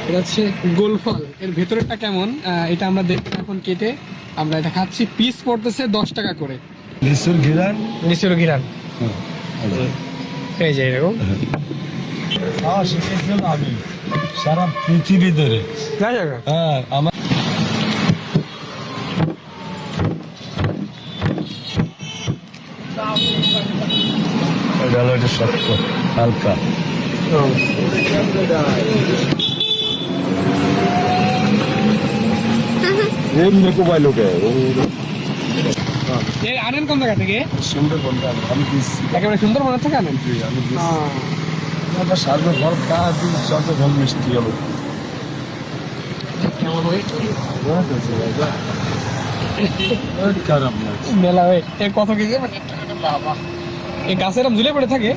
এটা হচ্ছে গোলফল, এর ভেতরেরটা কেমন এটা আমরা দেখবো এখন কেটে। আমরা এটা খাচ্ছি, পিস পড়তেছে 10 টাকা করে। লিচুর ঘিরান, লিচুর ঘিরান এই যে এরকম। শিখেছিলাম আমি সারা পৃথিবী ধরে। হ্যাঁ, আমার এটা হলো এটা শক্ত হালকা। এমনি কোবাই লোকে আনেন কোন জায়গা থেকে? সুন্দর বলতে আমি দিচ্ছি, একেবারে সুন্দরবন থেকে আনেন? আমি দিচ্ছি। আমার সার্বে ঘর কাজ সবচেয়ে ভালো মিষ্টি হলো। খারাপ না মেলা হয়ে কত কেজি এই গাছের ঝুলে পড়ে থাকে।